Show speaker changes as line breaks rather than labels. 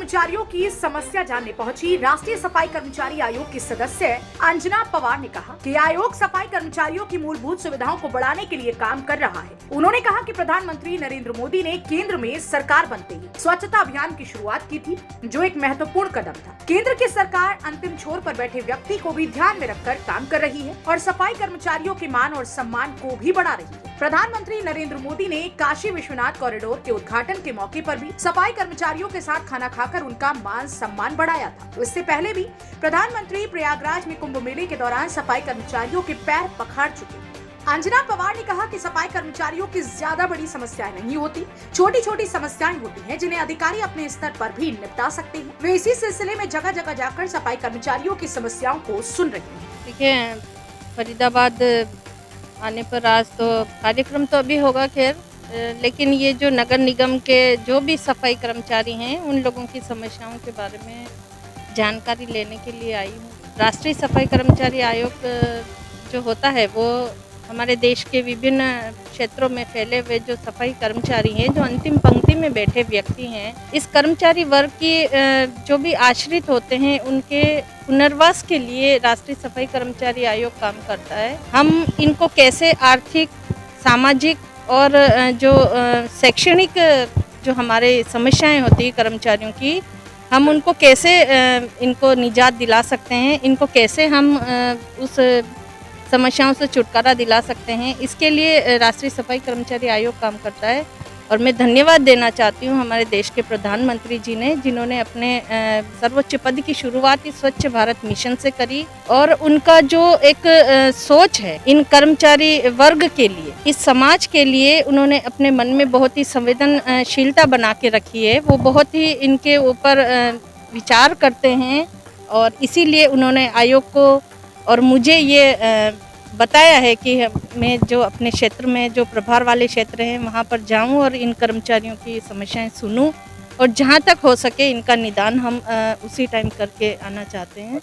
कर्मचारियों की समस्या जानने पहुंची राष्ट्रीय सफाई कर्मचारी आयोग की सदस्य अंजना पवार ने कहा कि आयोग सफाई कर्मचारियों की मूलभूत सुविधाओं को बढ़ाने के लिए काम कर रहा है। उन्होंने कहा कि प्रधानमंत्री नरेंद्र मोदी ने केंद्र में सरकार बनते ही स्वच्छता अभियान की शुरुआत की थी, जो एक महत्वपूर्ण कदम था। केंद्र की सरकार अंतिम छोर पर बैठे व्यक्ति को भी ध्यान में रखकर काम कर रही है और सफाई कर्मचारियों के मान और सम्मान को भी बढ़ा रही है। प्रधानमंत्री नरेंद्र मोदी ने काशी विश्वनाथ कॉरिडोर के उद्घाटन के मौके पर भी सफाई कर्मचारियों के साथ खाना खाकर उनका मान सम्मान बढ़ाया था। इससे पहले भी प्रधानमंत्री प्रयागराज में कुंभ मेले के दौरान सफाई कर्मचारियों के पैर पखाड़ चुके। अंजना पवार ने कहा कि सफाई कर्मचारियों की ज्यादा बड़ी समस्याएं नहीं होती, छोटी छोटी समस्याएं होती हैं जिन्हें अधिकारी अपने स्तर पर भी निपटा सकते हैं। वे इसी सिलसिले में जगह जगह जाकर सफाई कर्मचारियों की समस्याओं को सुन रहे हैं।
देखिए, फरीदाबाद आने पर आज तो कार्यक्रम तो अभी होगा खैर, लेकिन ये जो नगर निगम के जो भी सफाई कर्मचारी हैं उन लोगों की समस्याओं के बारे में जानकारी लेने के लिए आई हूँ। राष्ट्रीय सफाई कर्मचारी आयोग जो होता है वो हमारे देश के विभिन्न क्षेत्रों में फैले हुए जो सफाई कर्मचारी हैं, जो अंतिम पंक्ति में बैठे व्यक्ति हैं, इस कर्मचारी वर्ग की जो भी आश्रित होते हैं उनके पुनर्वास के लिए राष्ट्रीय सफाई कर्मचारी आयोग काम करता है। हम इनको कैसे आर्थिक, सामाजिक और जो शैक्षणिक जो हमारे समस्याएं होती है कर्मचारियों की, हम उनको कैसे इनको निजात दिला सकते हैं, इनको कैसे हम उस समस्याओं से छुटकारा दिला सकते हैं, इसके लिए राष्ट्रीय सफाई कर्मचारी आयोग काम करता है। और मैं धन्यवाद देना चाहती हूँ हमारे देश के प्रधानमंत्री जी ने, जिन्होंने अपने सर्वोच्च पद की शुरुआत ही स्वच्छ भारत मिशन से करी और उनका जो एक सोच है इन कर्मचारी वर्ग के लिए, इस समाज के लिए, उन्होंने अपने मन में बहुत ही संवेदनशीलता बना के रखी है। वो बहुत ही इनके ऊपर विचार करते हैं और इसीलिए उन्होंने आयोग को और मुझे ये बताया है कि मैं जो अपने क्षेत्र में जो प्रभार वाले क्षेत्र हैं वहाँ पर जाऊँ और इन कर्मचारियों की समस्याएं सुनूं और जहाँ तक हो सके इनका निदान हम उसी टाइम करके आना चाहते हैं।